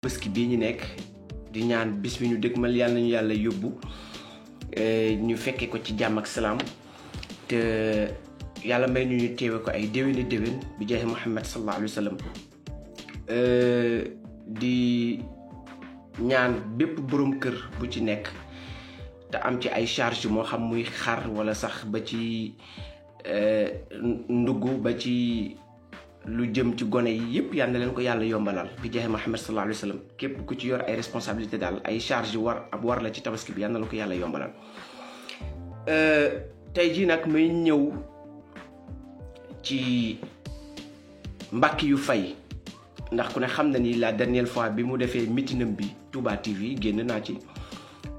bëski bii ñu nekk di ñaan bis bi ñu dëgmal yàlla nañu yàlla yóbbu ñu fekkee ko ci jàmm ak salaam te yàlla may ñu teewe ko ay déwéni déwén bi jeexe Muhammad sallallahu alayhi wa sallam di ñaan bépp borom kër bu ci nekk te am ci ay charge moo xam muy xar wala sax ba ci ndugg ba ci lu jëm ci gone yi yëpp yal na leen ko yàlla yombalal bi jeexe Muhammad sallallahu alayhi wa sallam képp ku ci yor ay responsabilité daal ay charge war la ci tabaski bi yal na la ko yàlla yombalal tey jii nag may ñëw ci Mbackiou yu Faye ndax ku ne xam na ni la dernière fois bi mu defee mitinam bi Touba TV génn naa ci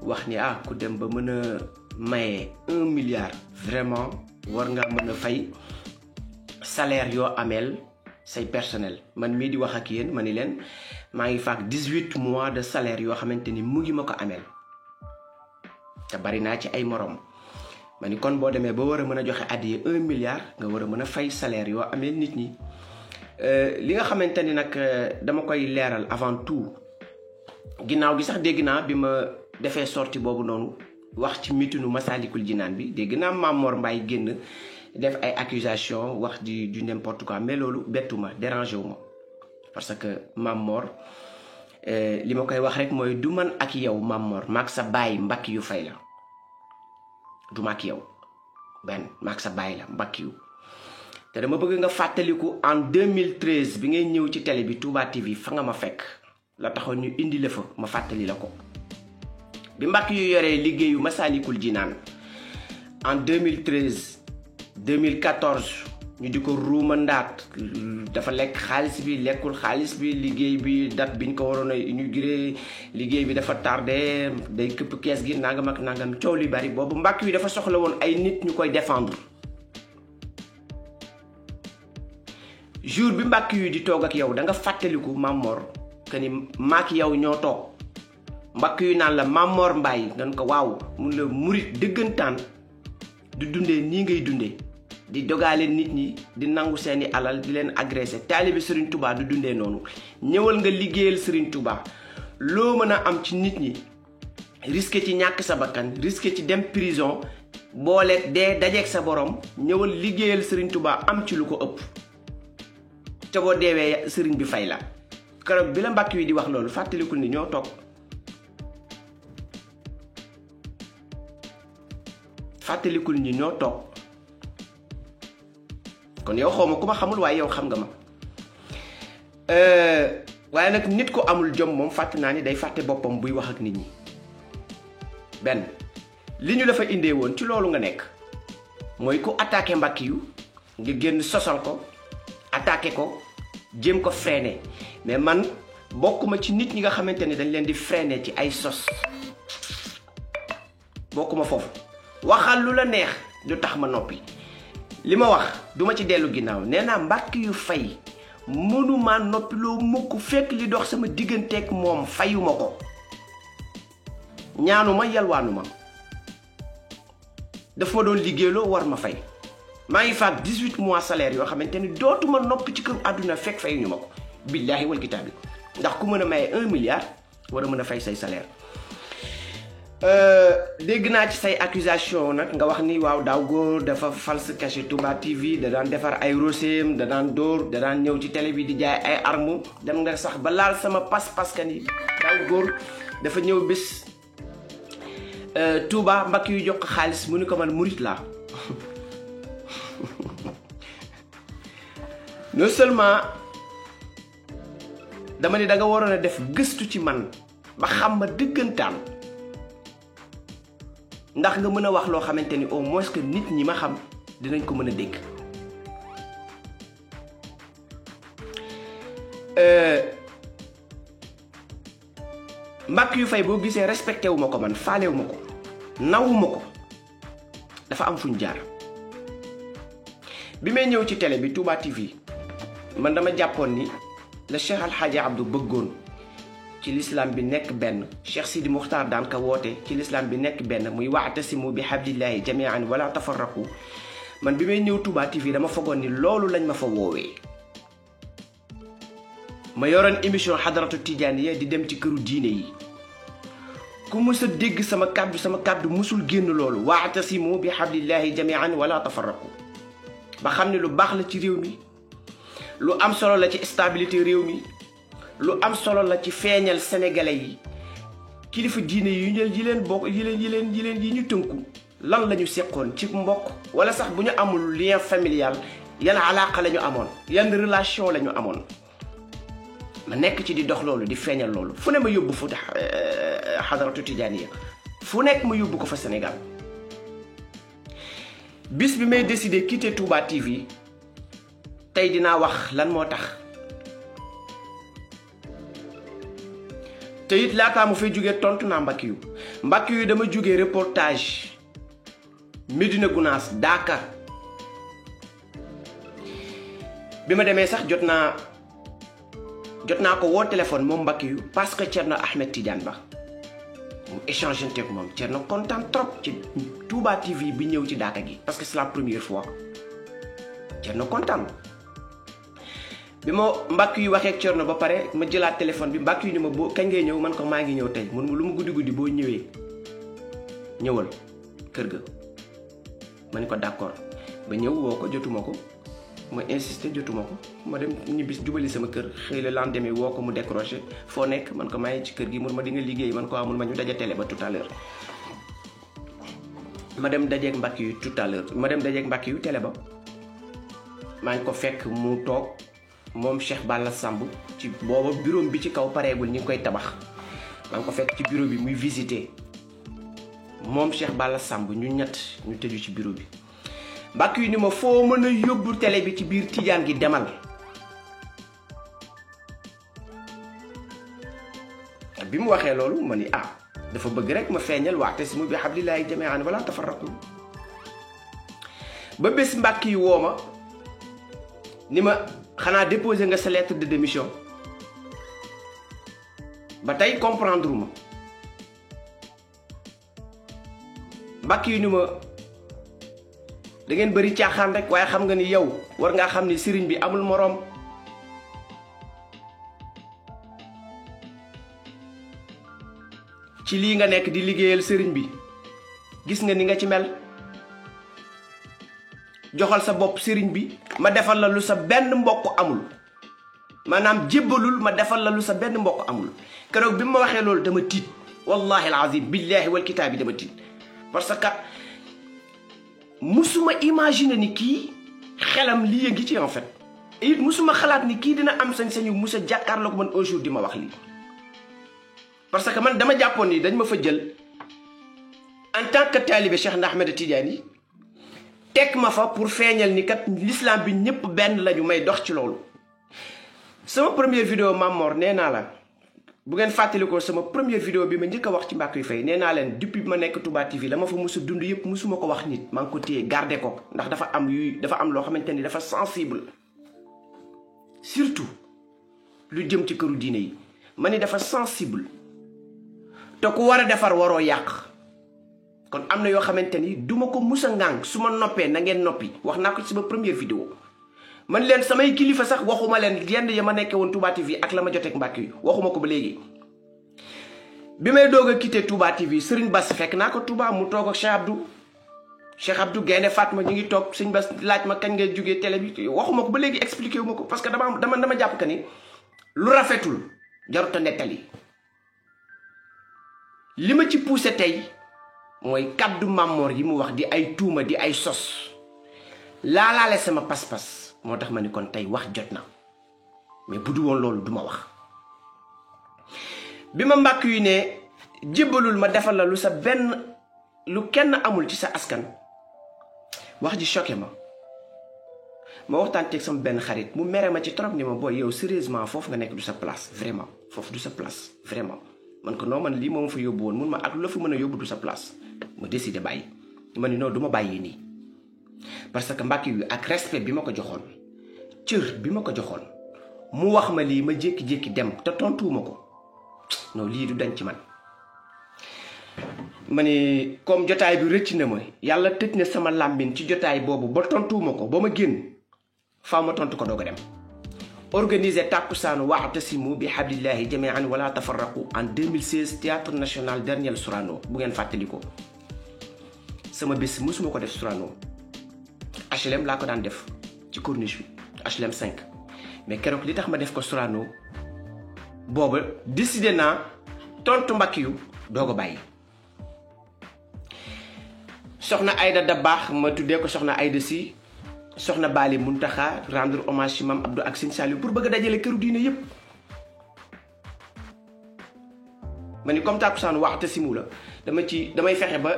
wax ni ku dem ba mën a maye 1 milliard vraiment war nga mën a fay salaire yoo ameel say personnel man mii di wax ak yéen ma ni leen maa ngi faak 18 mois de salaire yoo xamante ni mu ngi ma ko ameel te bari naa ci ay morom ma ni kon boo demee ba war a mën a joxe addiye 1 milliard nga war a mën a fay salaire yoo ameel nit ñi li nga xamante ni nag dama koy leeral avant tout ginnaaw gi sax dégg naa bi ma defee sortie boobu noonu wax ci mitinu Massalikul Jinaan bi dégg naa Mame Mor Mbaye génn def ay accusation wax du n'importe quoi mais loolu bettuma dérangé wu ma parce que Mame Mor li ma koy wax rek mooy du man ak yow Mame Mor maag sa baay Mbackiou yu Faye la du ma ak yow benn maag sa baay la Mbackiou te dama bëgg nga fàttaliku en 2013 bi ngay ñëw ci télé bi Touba TV fa nga ma fekk la taxoon ñu indi la fa ma fàttali la ko bi Mbackiou yu yoree liggéeyu Massalikul Jinaan en 2013 2014 ñu di ko ruuma ndaat dafa lekk xaalis bi lekkul xaalis bi liggéey bi date biñ ko waroon a inauguré liggéey bi dafa tardé day këpp kees gi nangam ak nangam coow li bari boobu Mbackiou yi dafa soxla woon ay nit ñu koy défendre jour bi Mbackiou yi di toog ak yow da nga fàttaliku Mame Mor que ni maak yow ñoo toog Mbackiou yi naan la Mame Mor Mbaye nga ko waaw mun la murit dëggantaan du dundee nii ngay dundee di dogaale nit ñi di nangu seeni alal di leen agressé taalibe Serigne Touba du dundee noonu ñëwal nga liggéeyal Serigne Touba loo mën a am ci nit ñi risqué ci ñàkk sa bakkan risqué ci dem prison boole dee dajeeg sa borom ñëwal liggéeyal Serigne Touba am ci lu ko ëpp te boo deewee Serigne bi fay la keroog bi la Mbackiou yi di wax loolu fàttalikul ni ñoo toog fàttalikul ni ñoo toog kon yow xaw ma ku ma xamul waaye yow xam nga ma waaye nag nit ko amul jom moom fàtte naa ni day fàtte boppam buy wax ak nit ñi benn li ñu la fa indee woon ci loolu nga nekk mooy ku attaqué Mbackiou nga génn sosal ko attaqué ko jéem ko freiné mais man bokkuma ci nit ñi nga xamante ni dañ leen di freiné ci ay sos bokkuma foofu waxal lu la neex du tax ma noppi li ma wax duma ci dellu ginnaaw nee naa Mbackiou yu Faye mënuma noppi loo mukk fekk li dox sama digganteeg moom fayuma ko ñaanuma yalwaanuma daf ma doon liggéeyloo war ma fay maa ngi faak 18 mois salaire yoo xamante ni dootuma noppi ci këru àdduna fekk fayuñu ma ko billaahi wal kitaabi ndax ku mën a maye 1 milliard war a mën a fay say salaire dégg naa ci say accusation nag nga wax ni waaw daaw góor dafa false caché Touba TV da daan defar ay roséem da daan dóor da daan ñëw ci télé bi di jaay ay arme dem nga sax ba laal sama pas-pas kan yi daaw góor dafa ñëw bés Touba Mbackiou yu jox ko xaalis mu ni ko man murit laa non seulement dama ni da nga waroon a def gëstu ci man ba xam ma dëggantaan ndax nga mën a wax loo xamante ni au moins que nit ñi ma xam dinañ ko mën a dégg Mbackiou yu Faye boo gisee respecté wu ma ko man faalewu ma ko nawuma ko dafa am fuñ jaar bi may ñëw ci télé bi Touba TV man dama jàppoon ni la Cheikh Al Hadji Abdou bëggoon ci l'islam bi nekk benn Cheikh Sidi Muxtaar daan ka woote ci l'islam bi nekk benn muy wa'tasimu bi hablillahi jami'an wala tafarraqu man bi may ñëw Touba TV dama fogoon ni loolu lañ ma fa woowee ma yoroon émission Hadratu Tijaaniya di dem ci këru diine yi ku mës a dégg sama kàddu musul génn loolu wa'tasimu bi hablillahi jami'an wala tafarraqu ba xam ne lu baax la ci réew mi lu am solo la ci stabilité réew mi lu am solo la ci feeñal sénégalais yi kilifa diine yi leen bokk yi ñu tënku lan la ñu seqoon ci mbokk wala sax bu ñu amul lien familial yan alaaqa la ñu amoon yan relation la ñu amoon ma nekk ci di dox loolu di feeñal loolu fu ne ma yóbbu fu Hadratu Tijaaniya fu nekk ma yóbbu ko fa Sénégal bis bi may décider quitter Touba TV tey dinaa wax lan moo tax te it laataa mu fay jógee tontu naa mbakki yu dama jógee reportage Médina Gounass Dakar bi ma demee sax jot naa ko woo téléphone moom mbakki yu parce que Thierno Ahmed Tidiane Ba mu échange ak moom Thierno kontaan trop ci Touba TV bi ñëw ci Dakar gi parce que c'est la première fois Thierno kontaan bi ma mbakki yu waxee ak Thierno ba pare ma jëlaat téléphone bi mbakki yu ni ma boo kañ ngay ñëw man ko maa ngi ñëw tey mun lu mu guddi boo ñëwee ñëwal kër ga ma ni ko d'accord ba ñëw woo ko jotuma ko ma insisté jotuma ko ma dem ñibbis jubali sama kër xëy la lendemain woo ko mu décroché foo nekk man ko maa ngi ci kër gi mun ma di nga liggéey man ko amul ma ñu daje télé ba tout à l'heure ma dem dajeeg mbakki yu tout à l'heure ma dem dajeeg mbakki yu télé ba maa ngi ko fekk mu toog moom Cheikh Balla Samb ci booba bureau bi ci kaw pareegul ñu ngi koy tabax maa ngi ko fekk ci bureau bi muy visiter moom Cheikh Balla Samb ñu ñett ñu tëju ci bureau bi mbakk yu ni ma foo mën a yóbbu télé bi ci biir Tijaan gi demal bi mu waxee loolu ma ni dafa bëgg rek ma feeñal wa'tasimu bi hablillahi jami'an wala tafarraqu ba bés mbakk yi woo ma ni ma xanaa déposé nga sa lettre de démission ba tey comprendre ma mbakk yi ni ma da ngeen bëri caaxaan rek waaye xam nga ni yow war ngaa xam ni sëriñ bi amul moroom ci lii nga nekk di liggéeyal sëriñ bi gis nga ni nga ci mel joxal sa bopp sëriñ bi ma defal la lu sa benn mbokk amul maanaam jébbalul ma defal la lu sa benn mbokk amul keroog bi ma waxee loolu dama tiit wallahi alazim billahi wal kitaabi dama tiit parce que musuma imaginer ni kii xelam lii ngi ci en fait it musuma xalaat ni kii dina am sañ-sañu musa jàkkaarloog man un jour di ma wax lii parce que man dama jàppoon ni dañ ma fa jël en tant que talibé Cheikh Ahmed Tidiane teg ma fa pour feeñal ni kat l'islam bi ñëpp benn lañu may dox ci loolu sama première vidéo Mamor nee naa la bu ngeen fàttalikoo sama première vidéo bi ma njëkk a wax ci Mbackiou Faye nee naa leen depuis ma nekk Touba TV la ma fa musu dund yëpp musuma ko wax nit maa ngi ko téye garder ko ndax dafa am loo xamante ni dafa sensible surtout lu jëm ci këru diine yi ma ni dafa sensible te ku war a defar waroo yàq kon am na yoo xamante ni duma ko musa ngàng su ma noppee na ngeen noppi wax naa ko ci sama première vidéo man leen samay kilifa sax waxuma leen yenn ya ma nekkee woon Touba TV ak la ma joteeg Mbackiou waxuma ko ba léegi bi may doog a quitté Touba TV Serigne Bass fekk naa ko Touba mu toog ak Cheikh Abdou Gaynde Fatma ñu ngi toog Serigne Bass laaj ma kañ ngay jógee télé bi waxuma ko ba léegi expliqué wu ma ko parce que dama jàpp que ni lu rafetul jarut a nettali li ma ci poussé tey mooy kaddu Mamor yi mu wax di ay tuuma di ay sos laalaale sama pas-pas moo tax ma ni kon tey wax jot na mais bu du woon loolu duma wax bi ma mbàkk yu ne jébbalul ma defal la lu kenn amul ci sa askan wax ji choqué ma waxtaan teeg sama benn xarit mu mere ma ci trop ni ma booy yow sérieusement foofu nga nekk du sa place vraiment foofu du sa place vraiment man ko non man lii moom fa yóbbu woon mun ma ak lu la fi mën a yóbbu du sa place ma décidé bàyyi ma ni non du ma bàyyi nii parce que Mbackiou yu ak respect bi ma ko joxoon cër bi ma ko joxoon mu wax ma lii ma jékki-jékki dem te tontuwuma ko non lii du dañ ci man ma ni comme jotaay bi rëcc na ma yàlla tëj na sama làmbin ci jotaay boobu ba tontuwuma ko ba ma génn faaw ma tontu ko doog a dem organisé Takusaanu wa'tasimu bi hablillahi jami'an wala tafarraqu en 2016 théâtre national Daniel Sorano bu ngeen fàttaliko sama bés musuma ko def Sorano HLM laa ko daan def ci corniche bi HLM 5 mais keroog li tax ma def ko Sorano booba décidé naa tontu mbakk yu doo ko bàyyi soxna Aïda Dabakh ma tuddee ko soxna Aïda Sy soxna Bali Muntaxa rendre hommage ci Mame Abdou ak Sëñ Saliou pour bëgg a dajale këru diine yépp ma ni comme Takusaanu wa'tasimu la damay fexe ba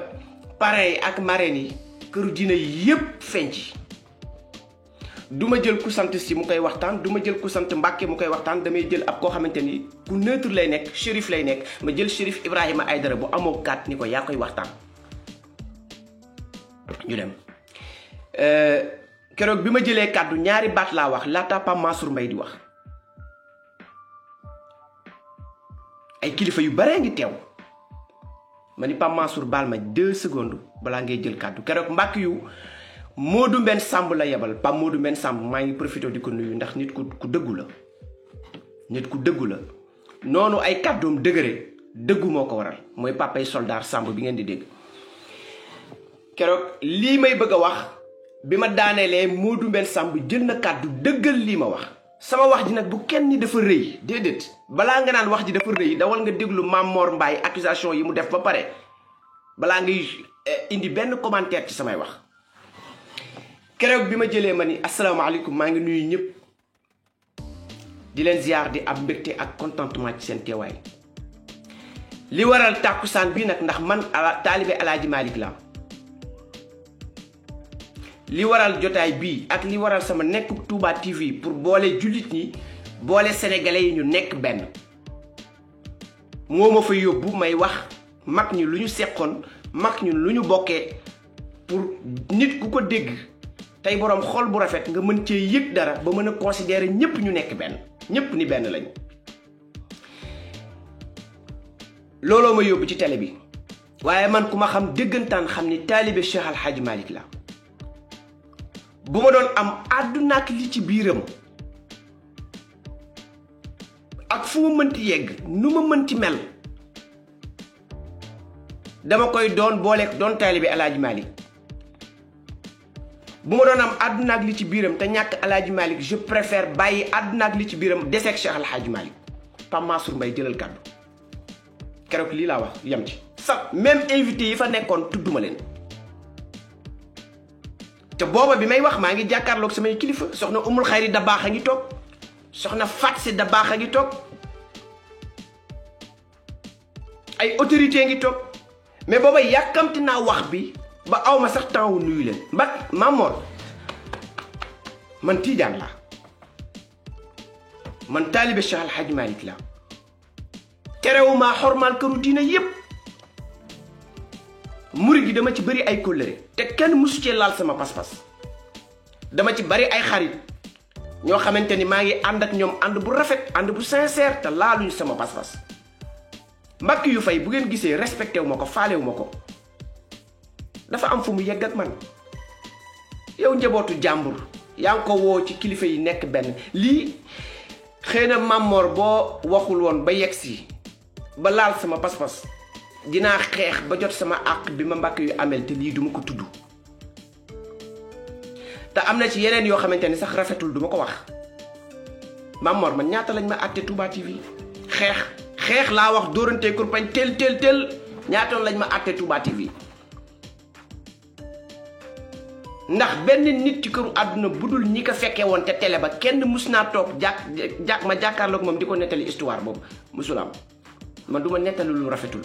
parrain yi ak marraine yi këru diine yi yépp feeñ ci du ma jël ku sant si mu koy waxtaan du ma jël ku sant Mbàkke mu koy waxtaan damay jël ab koo xamante ni ku neutre lay nekk shérif lay nekk ma jël shérif Ibrahima Aïdara bu amoo kaat ni ko yaa koy waxtaan ñu dem keroog bi ma jëlee kàddu ñaari baat laa wax laata Pape Mansour Mbaye di wax ay kilifa yu bare ngi teew ma ni Pape Mansour baal ma 2 secondes balaa ngay jël kàddu keroog mbàkk yu Modou Mbène Samb la yebal Pape Modou Mbène Samb maa ngi profité di ko nuyu ndax nit ku dëggu la nit ku dëggu la noonu ay kàddoom dëgëre dëggu moo ko waral mooy papay soldat Samb bi ngeen di dégg keroog lii may bëgg a wax bi ma daaneelee Modou Mbène Samb jël na kàddu dëggal lii ma wax sama wax ji nag bu kenn ni dafa rëy déedéet balaa nga naan wax ji dafa rëy dawal nga déglu Mame Mor Mbaye accusation yi mu def ba pare balaa ngay indi benn commentaire ci samay wax keroog bi ma jëlee ma ni asalaamaaleykum maa ngi nuyu ñëpp di leen ziar di am mbégte ak contentement ci seen teewaay li waral tàkkusaan bi nag ndax man taalibe Alaaji Malick la li waral jotaay bii ak li waral sama nekk Touba TV pour boole jullit ñi boole sénégalais yi ñu nekk benn moo ma fa yóbbu may wax mag ñi lu ñu seqoon mag ñi lu ñu bokkee pour nit ku ko dégg tey boroom xol bu rafet nga mën cee yëg dara ba mën a considérer ñépp ñu nekk benn ñépp ni benn lañu looloo ma yóbbu ci télé bi waaye man ku ma xam dëggantaan xam ni taalibe Cheikh Al Hadj Malick la bu ma doon am àdduna ak li ci biiram ak fu ma mënti yegg nu ma mënti mel dama koy doon booleek doon taalibe Alaaji Malick bu ma doon am àdduna ak li ci biiram te ñàkk Alaaji Malick je préfère bàyyi àdduna ak li ci biiram deseeg Cheikh Al Hadj Malick Pape Mansour Mbaye jëlal kàddu keroog lii laa wax yam ci sax même invité yi fa nekkoon tudduma leen te booba bi may wax maa ngi jàkkaarloog samay kilifa soxna Umul Xayri Dabakh a ngi toog soxna Fatsi Dabakh a ngi toog ay autorité ngi toog mais booba yàkkamti naa wax bi ba awma sax temps wu nuyu leen mbak Mamor man Tidiane la man taalibe Cheikh Al Hadj Malick la terewuma xormaal këru diina yépp murid gi dama ci bëri ay kóllëre te kenn musu cee laal sama pas-pas dama ci bëri ay xarit ñoo xamante ni maa ngi ànd ak ñoom ànd bu rafet ànd bu sincère te laaluñu sama pas-pas mbakk yu fay bu ngeen gisee respecté wu ma ko faale wu ma ko dafa am fu mu yegg ak man yow njabootu jàmbur yaa ngi ko woo ci kilifa yi nekk benn lii xëy na Mamor boo waxul woon ba yegg si ba laal sama pas-pas dinaa xeex ba jot sama àq bi ma mbàkk yu amel te lii duma ko tudd te am na ci yeneen yoo xamante ni sax rafetul duma ko wax Mamor man ñaata lañ ma àtte Touba TV xeex laa wax dóorante kurpañ tel ñaatoon lañ ma àtte Touba TV ndax benn nit ci këru àdduna budul ñi ko fekkee woon te télé ba kenn mus naa toog ma jàkkaarloog moom di ko nettali histoire boobu musul am man du ma nettali lu rafetul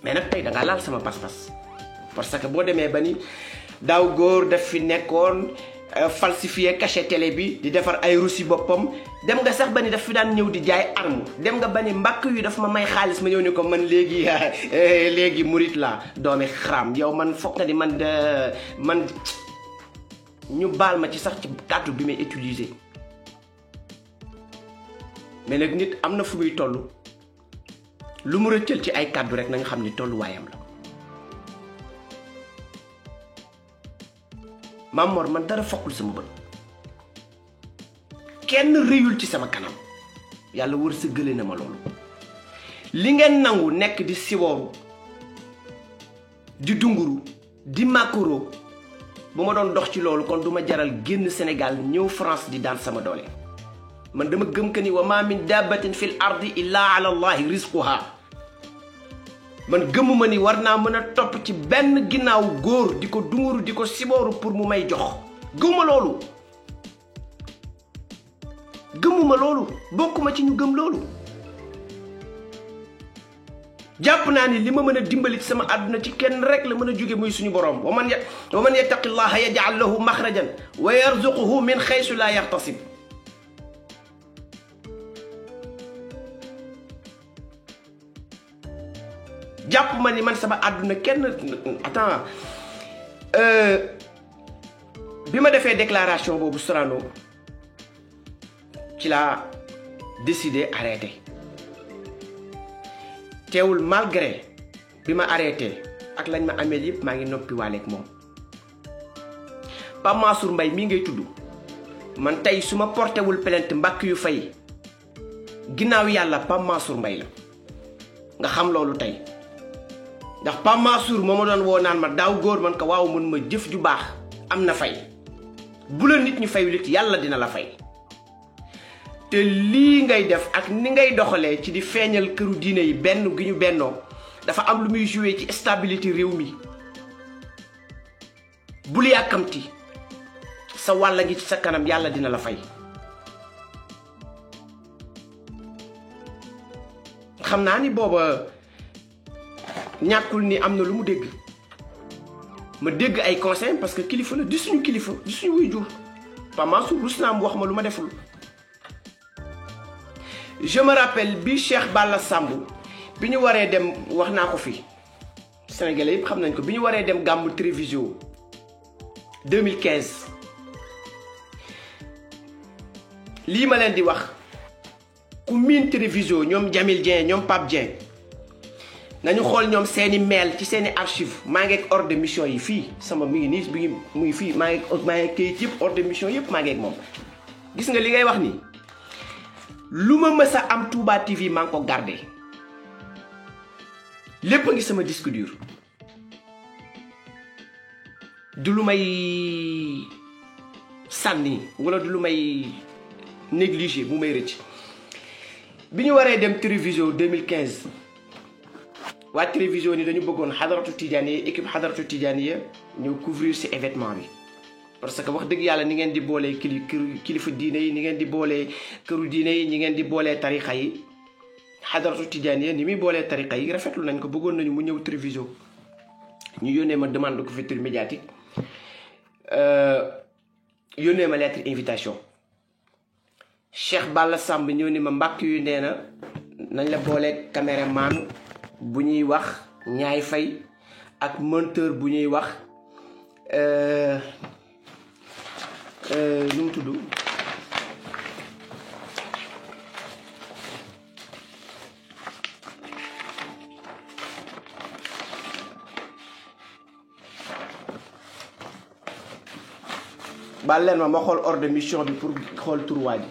mais nag tey da ngaa laal sama pas-pas parce que boo demee ba ni daaw góor daf fi nekkoon falsifié cachet télé bi di defar ay russi boppam dem nga sax ba ni daf fi daan ñëw di jaay arme dem nga ba ni mbàkk yu daf ma may xaalis ma ñëw ni ko man léegi murit laa doomi xaram yow man foog nga di man ñu baal ma ci sax ci kàddu bi may utiliser mais nag nit am na fu muy toll lu mu rëccal ci ay kàddu rek na nga xam ni tolluwaayam la Mamor man dara fokkul sama bët kenn rëyul ci sama kanam yàlla wërsëgale na ma loolu li ngeen nangu nekk di siwooru di dunguru di makoro bu ma doon dox ci loolu kon du ma jaral génn Sénégal ñëw France di daan sama doole man dama gëm que ni wa ma min dabbatin fil ardi illa ala allahi rizquha man gëmuma ni war naa mën a topp ci benn ginnaaw góor di ko dunguru di ko sibooru pour mu may jox gëmuma loolu bokkuma ci ñu gëm loolu jàpp naa ni li ma mën a dimbali ci sama àdduna ci kenn rek la mën a jóge muy suñu borom wa man yattaqillaha yaj'al lahu maxrajan wa yarzuquhu min xaysu la yaxtasib jàpp ma ni man sama àdduna kenn attends bi ma defee déclaration boobu Sorano ci laa décidé arrêté teewul malgré bi ma arrêté ak lañ ma ameel yëpp maa ngi noppi waaleeg moom Pape Mansour Mbaye mii ngay tudd man tey su ma porté wul plainte Mbackiou Faye ginnaaw yàlla Pape Mansour Mbaye la nga xam loolu tey ndax Pape Mansour moo ma doon woo naan ma daaw góor man ko waaw mën ma jëf ju baax am na fay bu la nit ñu fayul it yàlla dina la fay te lii ngay def ak ni ngay doxalee ci di feeñal këru diine yi benn gi ñu bennoo dafa am lu muy joué ci stabilité réew mi bul yàkkamti sa wàll ngi ci sa kanam yàlla dina la fay xam naa ni booba ñàkkul ni am na lu mu dégg ma dégg ay conseils parce que kilifa la di suñu kilifa di suñu wuy jur Pape Mansour rus naa mu wax ma lu ma deful je me rappelle bi Cheikh Balla Samb bi ñu waree dem wax naa ko fi Sénégalais yëpp xam nañ ko bi ñu waree dem gàmmu Télévision 2015 lii ma leen di wax ku miin Télévision ñoom Jamil Dieng ñoom Pape Dieng nañu xool ñoom seeni mail ci seeni archive maa ngi ak ordre de mission yi fii sama mi ngi nii bi mu ngi fii maa ngi kayit yëpp ordre de mission yëpp maa ngi ak moom gis nga li ngay wax nii lu ma mës a am Touba TV maa ngi ko gardé lépp a ngi sama disque dur du lu may sànni wala du lu may négligé bu may rëcc bi ñu waree dem Télévision 2015 waa Télévision ni dañu bëggoon xadaratu tijaaniya équipe xadaratu tijaaniya ñëw couvrir ci événement bi parce que wax dëgg yàlla ni ngeen di boolee kilifa diine yi ni ngeen di boolee këru diine yi ni ngeen di boolee tarixa yi xadaratu tijaaniya ni muy boolee tarixa yi rafetlu nañ ko bëggoon nañu mu ñëw Télévision ñu yónnee ma demande de couverture médiatique yónnee ma lettre invitation Cheikh Balla Samb ñëw ni ma Mbackiou nee na nañ la boolee caméraman bu ñuy wax ñaay fay ak monteur bu ñuy wax nu mu tudd baal leen ma xool ordre de mission bi pour xool tur waa ji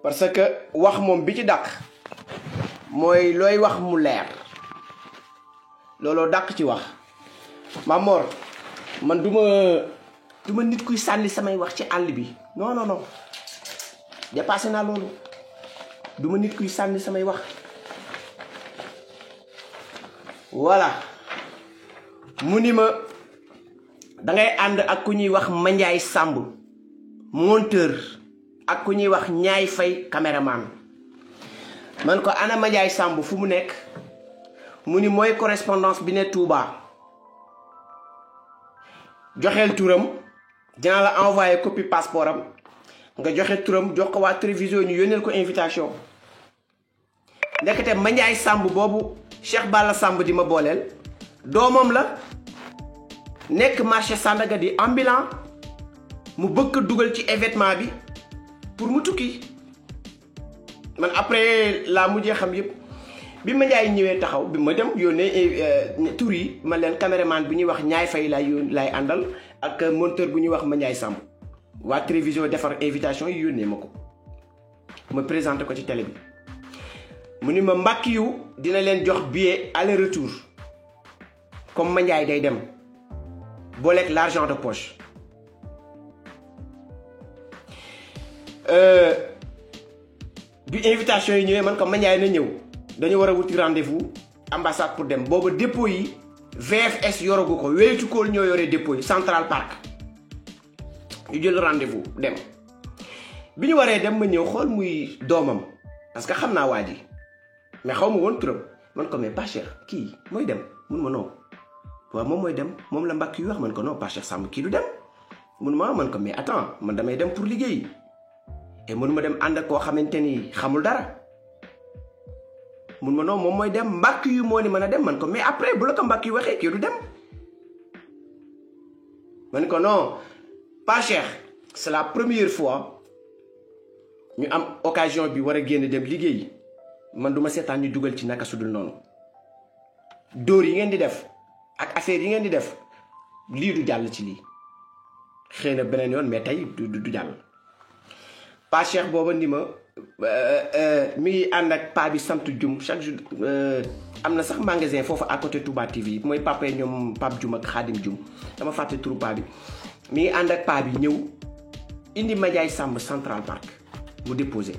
parce que wax moom bi ci dàq mooy looy wax mu leer looloo dàq ci wax Mamor man du ma nit kuy sànni samay wax ci àll bi non non non dépassé naa loolu du ma nit kuy sànni samay wax voilà mu ni ma dangay ànd ak ku ñuy wax Mandiaye Samb monteur ak ku ñuy wax ñaay fay caméraman man ko ana Mandiaye Samb fu mu nekk mu ni mooy correspondance bi ne Touba joxeel turam dina la envoyé copie passeport am nga joxe turam jox ko waa Télévision ñu yónneel ko invitation ndekete Mandiaye Samb boobu Cheikh Balla Samb di ma booleel doomam la nekk marché Sandaga di ambulant mu bëgg dugal ci événement bi pour mu tukki man après la mujjee xam yëpp bi ma Ndiaye ñëwee taxaw bi ma dem yónnee tur yi ma leen caméraman bu ñuy wax Ñaay Fay laay àndal ak monteur bu ñuy wax ma Ndiaye Samb waa télévision defar invitation yi yónnee ma ko ma présenté ko ci télé bi mu ni ma Mbackiou dina leen jox billet aller retour comme ma Ndiaye day dem booleeg l'argent de poche bi invitation yi ñëwee man ko ma Ndiaye na ñëw dañu war a wuti rendez-vous ambassade pour dem booba dépôt yi VFS yoragu ko wéytu kool ñoo yoree dépôt yi Central Park ñu jël rendez-vous dem bi ñu waree dem ma ñëw xool muy doomam parce que xam naa waa ji mais xaw ma woon turam man ko mais pas cher kii mooy dem mun ma non waaw moom mooy dem moom la Mbackiou wax man ko non pas cher Samb kii du dem mun ma man ko mais attends man damay dem pour liggéey et mënu ma dem ànd ak koo xamante ni xamul dara mun ma non moom mooy dem Mbackiou moo ni mën a dem man ko mais après bu la ko Mbackiou waxee kii du dem man ko non pas cher c'est la première fois ñu am occasion bi war a génn dem liggéey man duma seetaan ñu dugal ci naka sudul noonu dóor yi ngeen di def ak affaire yi ngeen di def lii du jàll ci lii xëy na beneen yoon mais tey du jàll pa Cheikh booba ni ma mi ngi ànd ak pa bi sant Dioum chaque jour am na sax magasin foofu à côté Touba TV mooy papa yi ñoom Pape Dioum ak Khadim Dioum dama fàtte turu pa bi mi ngi ànd ak pa bi ñëw indi ma Ndiaye Samb Central Park mu déposé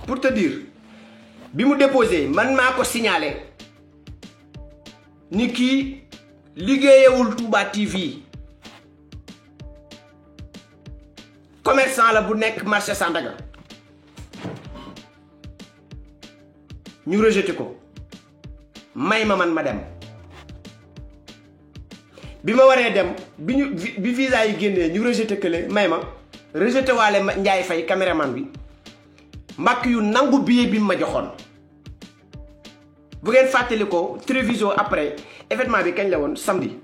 pour te dire bi mu déposé man maa ko signalé ni kii liggéeyewul Touba TV commerçant la bu nekk marché Sandaga ñu rejeté ko may ma man ma dem bi ma waree dem bi visa yi génnee ñu rejeté kële may ma rejeté waale Ndiaye Fay caméraman bi Mbackiou nangu billet bi ma joxoon bu ngeen fàttali ko télévision après événement bi kañ la woon samedi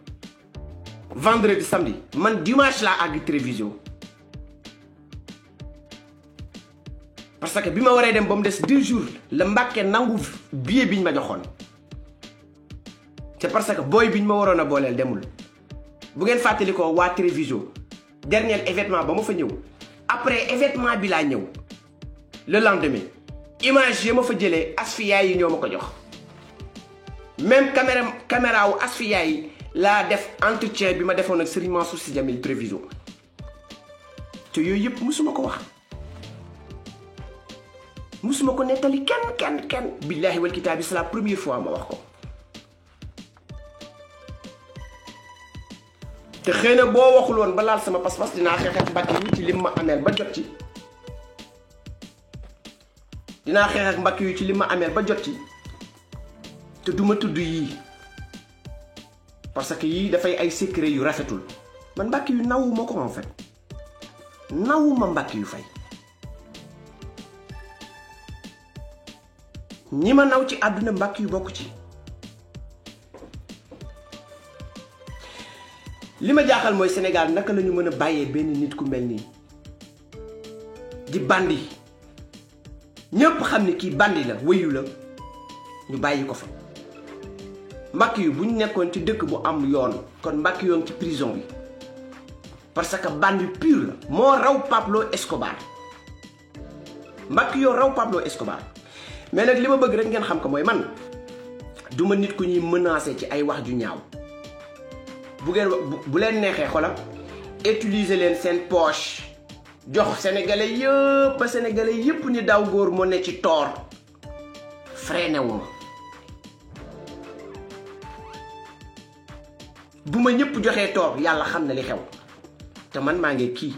vendredi samedi man dimanche laa àgg télévision parce que bi ma waree dem ba mu des 2 jours la Mbacke nangu billet biñ ma joxoon c'est parce que booy biñ ma waroon a booleel demul bu ngeen fàttali ko waa télévision dernier événement ba ma fa ñëw après événement bi laa ñëw le lendemain image yi ma fa jëlee asfiya yi ñoo ma ko jox même caméra wu asfiya yi laa def entretien bi ma defoon ak Serigne Mansour Sy Djamil télévision te yooyu yëpp musuma ko wax musuma ko nettali kenn billahi wal kitaabi c'est la première fois ma wax ko te xëy na boo waxul woon ba laal sama pas-pas dinaa xeex ak Mbackiou ci lim ma ameel ba jot ci te duma tudd yii parce que yii dafay ay secret yu rafetul man Mbackiou nawuma ko en fait nawuma Mbackiou Faye ñi ma naw ci àdduna Mbackiou bokk ci li ma jaaxal mooy Sénégal naka la ñu mën a bàyyee benn nit ku mel nii di bandi ñëpp xam ni kii bandi la wëyu la ñu bàyyi ko fa Mbackiou bu ñu nekkoon ci dëkk bu am yoon kon Mbackiou yoon ci prison bi parce que bandi pur la moo raw Pablo Escobar Mbackiou raw Pablo Escobar mais nag li ma bëgg rek ngeen xam ko mooy man du ma nit ku ñuy menacer ci ay wax ju ñaaw bu leen neexee xolam utiliser leen seen poche jox sénégalais yëpp ba sénégalais yëpp ni Daw Góor moo ne ci toor freiné wu ma bu ma ñëpp joxee toor yàlla xam na li xew te man maa ngi kii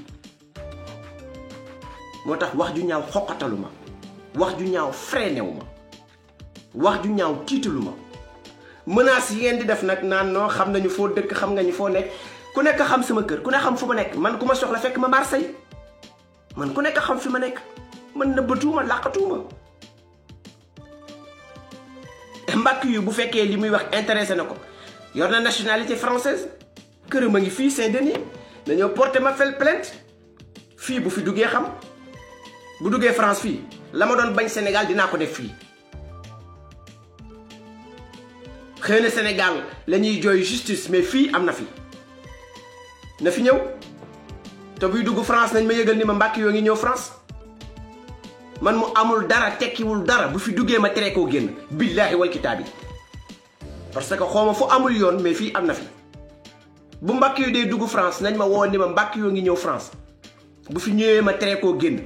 moo tax wax ju ñaaw xoqatalu ma wax ju ñaaw freiné wu ma wax ju ñaaw tiitalu ma menaces yi ngeen di def nag naan noo xam nañu foo dëkk xam nga ñu foo nekk ku nekk xam sama kër ku ne xam fu ma nekk man ku ma soxla fekk ma Marseille man ku nekk xam fi ma nekk man nëbbatuuma làqatuuma Mbackiou bu fekkee li muy wax intéressé na ko yor na nationalité française këram a ngi fii Saint-Denis dañoo porté ma fel plainte fii bu fi duggee xam bu duggee France fii la ma doon bañ Sénégal dinaa ko def fii xëy na Sénégal la ñuy jooy justice mais fii am na fi na fi ñëw te buy dugg France nañ ma yëgal ni ma Mbacke yoo ngi ñëw France man mu amul dara tekkiwul dara bu fi duggee ma tere koo génn billaahi wal kitaabi parce que xawma fu amul yoon mais fii am na fi bu Mbacke yu dee dugg France nañ ma woo ni ma Mbacke yoo ngi ñëw France bu fi ñëwee ma tere koo génn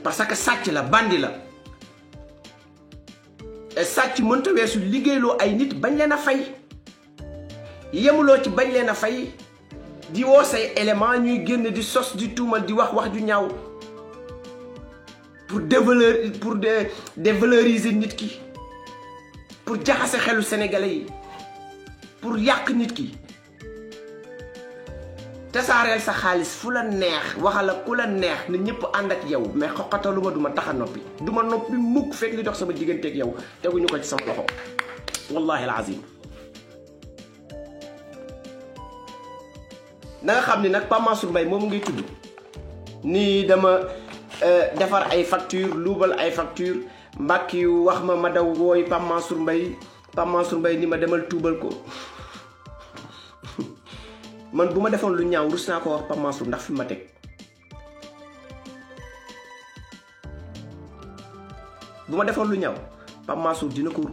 parce que sàcc la bandi la et sàcc mënta weesu liggéeyloo ay nit bañ leen a fay yemuloo ci bañ leen a fay di woo say élément ñuy génn di sos di tuumal di wax ju ñaaw pour dévaloriser nit ki pour jaxase xelu sénégalais yi pour yàq nit ki tasaareel sa xaalis fu la neex waxala ku la neex na ñëpp ànd ak yow mais xoqatalu ma duma tax a noppi duma noppi mukk fekk li dox sama digganteeg yow teguñu ko ci sama loxo wallahi alazim na nga xam ni nag Pape Mansour Mbaye moom ngay tudd nii dama defar ay facture luubal ay facture Mbacke yu wax ma daw wooy Pape Mansour Mbaye ni ma demal tuubal ko man bu ma defoon lu ñaaw rus naa ko wax Pape Mansour ndax fi ma teg bu ma defoon lu ñaaw Pape Mansour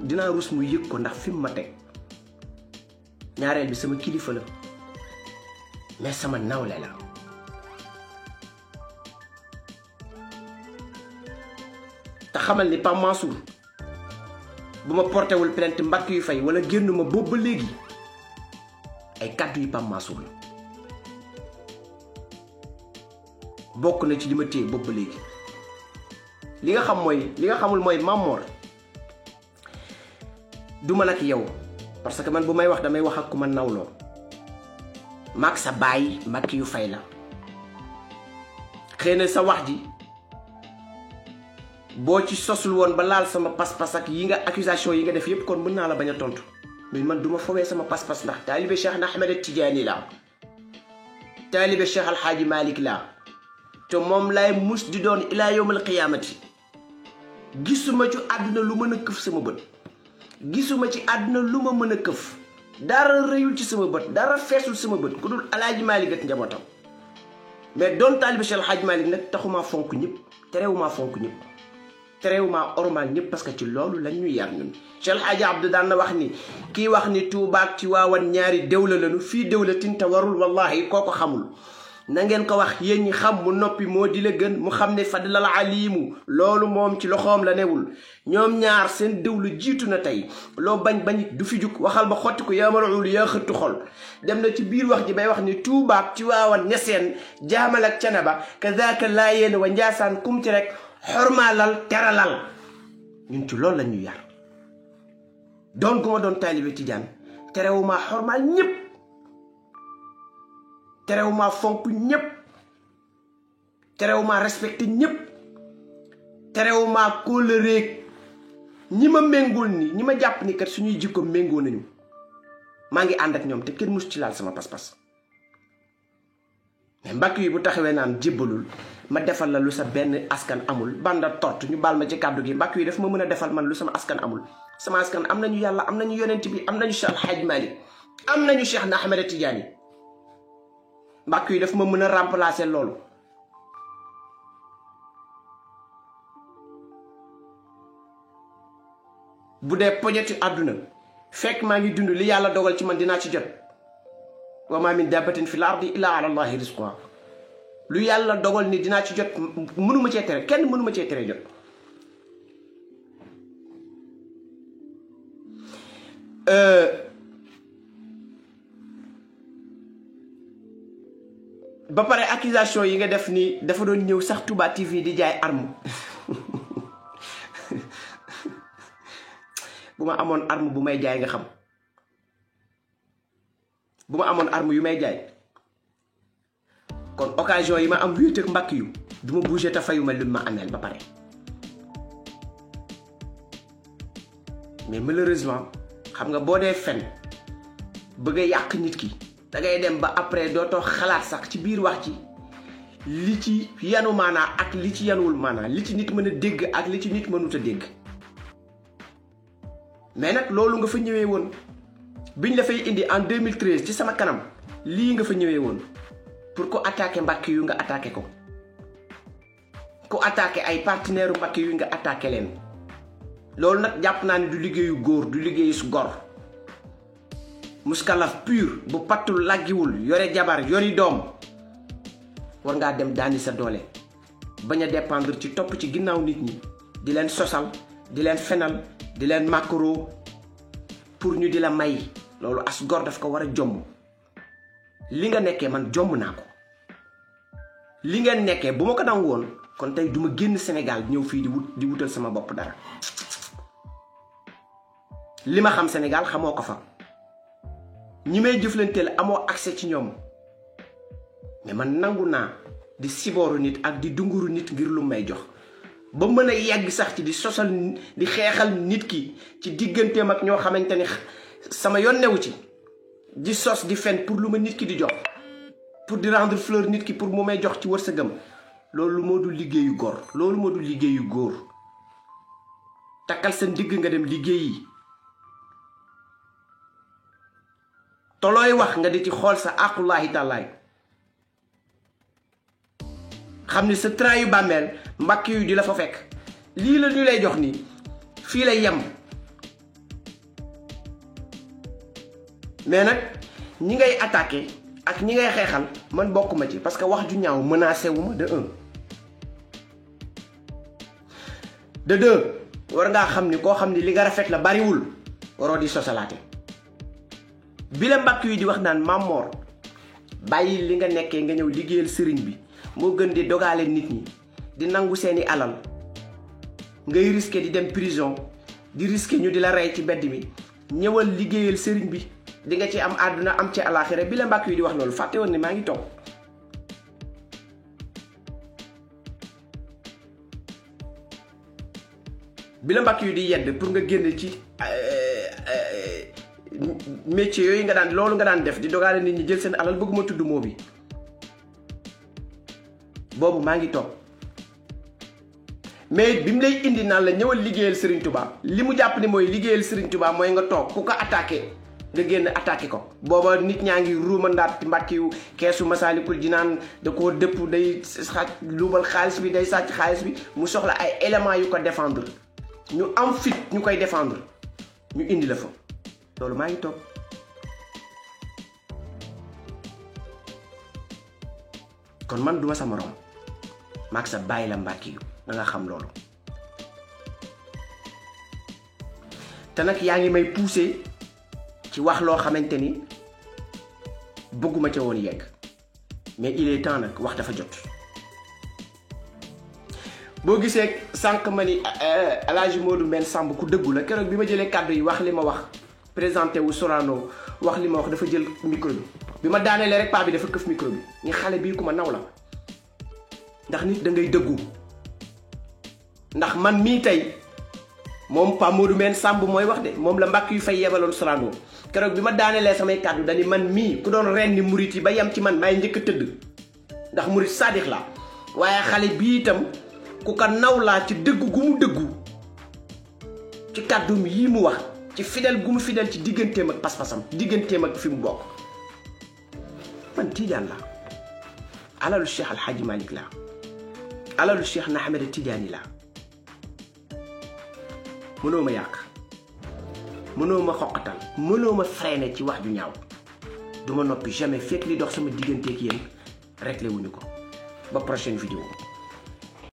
dinaa rus mu yëg ko ndax fi ma teg ñaareel bi sama kilifa la mais sama nawle la te xamal ni Pape Mansour bu ma porté wul plainte Mbacke yu fay wala génn ma boobu ba léegi ay kàddu yi Pape Mansour la bokk na ci li ma téye boobu ba léegi li nga xamul mooy Mamor du ma nag yow parce que man bu may wax damay wax ak ku ma nawloo maag sa baay Mbacke yu fay la xëy na sa wax ji boo ci sosul woon ba laal sama pas-pas ak yi nga accusation yi nga def yépp kon mën naa la bañ a tontu mais man duma fowee sama pas-pas ndax taalibe Cheikh Ahmed Tidiane la taalibe Cheikh Alhaaji Malick la te moom lay mus di doon ilaa yawmal qiyaamati gisuma ci àdduna lu mën a këf sama bët gisuma ci àdduna lu ma mën a këf dara rëyul ci sama bët dara feesul sama bët ku dul Alhaaji Malick ak njabootam mais doon taalibe Cheikh Alhaaji Malick nag taxumaa fonk ñëpp terewumaa fonk ñëpp terewumaa ormal ñëpp parce que ci loolu lañ ñu yar ñun Cheikh El Hadji Abdou daan na wax ni kii wax ni Tuubaa ak Tiwaawan ñaari dëwla lañu fii dëwla tinta warul wallahi kooko xamul na ngeen ko wax yéen ñi xam mu noppi moo di la gën mu xam ne fadlal alimu loolu moom ci loxoom la newul ñoom ñaar seen dëwlu jiitu na tey loo bañ bañit du fi jug waxal ba xotti ko yaa malul yaa xëttu xol dem na ci biir wax ji bay wax ni Tuubaa ak Tiwaawan ñeseen jaamal ak canaba kazaka laayeen wa njaasaan kum ci rek xormaalal teralal ñun ci loolu la ñu yar doon gu ma doon taalibe Tijaan terewuma xormaal ñëpp terewuma fonk ñëpp terewuma respecté ñëpp terewuma kóllëreeg ñi ma méngool ni ñi ma jàpp ni kat suñuy jikko méngoo nañu maa ngi ànd ak ñoom te kenn mus ci laal sama pas-pas mais Mbacke yi bu taxawee naan jébbalul ma defal la lu sa benn askan amul banda tort ñu baal ma ci kàddu gi Mbacke yi daf ma mën a defal man lu sama askan amul sama askan am nañu yàlla am nañu yonent bi am nañu Cheikh Alhaaji Malick am nañu Cheikh na Ahmed Tidiane Mbacke yi daf ma mën a remplacer loolu bu dee poñeti àdduna fekk maa ngi dund li yàlla dogal ci man dinaa ci jot wa ma min dabbatin fil ardi illa ala allahi rizquha lu yàlla dogal ni dinaa ci jot mënuma cee tere kenn mënuma cee tere jot ba pare accusation yi nga def ni dafa doon ñëw sax Touba TV di jaay arme bu ma amoon arme bu may jaay nga xam bu ma amoon arme yu may jaay kon occasion yi ma am wéet ak Mbacke yu du ma bouger te fayuma lu ma ameel ba pare mais malheureusement xam nga boo dee fen bëgg a yàq nit ki da ngay dem ba après dootoo xalaat sax ci biir wax ci li ci yanu maanaa ak li ci yanuwul maanaa li ci nit mën a dégg ak li ci nit mënut a dégg mais nag loolu nga fa ñëwee woon biñ la fay indi en 2013 ci sama kanam lii nga fa ñëwee woon pour ko attaquer Mbàkke yu nga attaquer ko ku attaquer ay partenaire u Mbàkke yu nga attaquer leen loolu nag jàpp naa ne du liggéeyu góor du liggéeyu su gor muskalaf pur bu pattul laggiwul yore jabar yori doom war ngaa dem daani sa doole bañ a dépendre ci topp ci ginnaaw nit ñi di leen sosal di leen fenal di leen macro pour ñu di la may loolu as gor daf ko war a jomm li nga nekkee man jomm naa ko li ngeen nekkee bu ma ko nangu woon kon tey duma génn Sénégal ñëw fii di wutal sama bopp dara li ma xam Sénégal xamoo ko fa ñi may jëflanteel amoo accès ci ñoom mais man nangu naa di sibooru nit ak di dunguru nit ngir lu may jox ba mën a yegg sax ci di sosal di xeexal nit ki ci digganteem ak ñoo xamante ni sama yoon newu ci di sos di fen pour lu ma nit ki di jox pour di rendre fleur nit ki pour mu may jox ci wërsëgam loolu moo dul liggéeyu góor loolu moo dul liggéeyu góor takkal sa ndigg nga dem liggéeyi tolooy wax nga di ci xool sa aqullaahi taalaay xam ni sa trayu bàmmeel Mbàkke yu di la fa fekk lii la ñu lay jox nii fii lay yem mais nag ñi ngay attaqué ak ñi ngay xeexal man bokkuma ci parce que wax ju ñaaw menacé wu ma de un de deux war ngaa xam ni koo xam ni li nga rafet la bariwul waroo di sosalaate bi la Mbàkke yu di wax naan Mame Mor bàyyi li nga nekkee nga ñëw liggéeyal sëriñ bi moo gën di dogale nit ñi di nangu seeni alal ngay risqué di dem prison di risqué ñu di la rey ci mbedd mi ñëwal liggéeyal sëriñ bi di nga ci am àdduna am ci alaaxira bi la Mbàkke yu di wax loolu fàtte woon ne maa ngi toog bi la Mbàkke yu di yedd pour nga génn ci métier yooyu nga daan loolu nga daan def di dogale nit ñi jël seen alal bëgguma tudd moo bi boobu maa ngi toog mais bi mu lay indi naan la ñëwal liggéeyal Serigne Touba li mu jàpp ni mooy liggéeyal Serigne Touba mooy nga toog ku ko attaqué nga génn attaqué ko booba nit ñaa ngi ruuma ndaat Mbàkke yu keesu Masaalikul Jinaan da koo dëpp day sàcc luubal xaalis bi day sàcc xaalis bi mu soxla ay éléments yu ko défendre ñu am fit ñu koy défendre ñu indi la fa loolu maa ngi toog kon man duma sa morom maag sa bàyyi la Mbàkke yu da nga xam loolu te nag yaa ngi may poussé ci wax loo xamante ni bëgguma ca woon yegg mais il est temps nag wax dafa jot boo gisee sànq ma ni El Hadji Modou Mbène Samb ku dëggu la keroog bi ma jëlee kàddu yi wax li ma wax présenté wu Sorano wax li ma wax dafa jël micro bi ma daanelee rek paa bi dafa këf micro bi ni xale bii ku ma naw la ndax nit da ngay dëggu ndax man mii tey moom Pa Modou Mbène Samb mooy wax de moom la Mbàkke yu fay yebaloon Sorano keroog bi ma daanelee samay kàddu dani man mii ku doon ren ni murit yi ba yem ci man maay njëkk a tëdd ndax murit saadix la waaye xale bii itam ku ko naw laa ci dëggu gu mu dëggu ci kàddum yii mu wax ci fidèle gu mu fidèle ci digganteem ak pas-pasam digganteem ak fi mu bokk man Tidiane la alalu Cheikh Al Hadji Malick la alalu Cheikh na Ahmed Tidiane la mënoo ma yàq mënoo ma xoqatal mënoo ma freiné ci wax ju ñaaw du ma noppi jamais fekk li dox sama digganteeg yéen réglé wuñu ko ba prochaine vidéo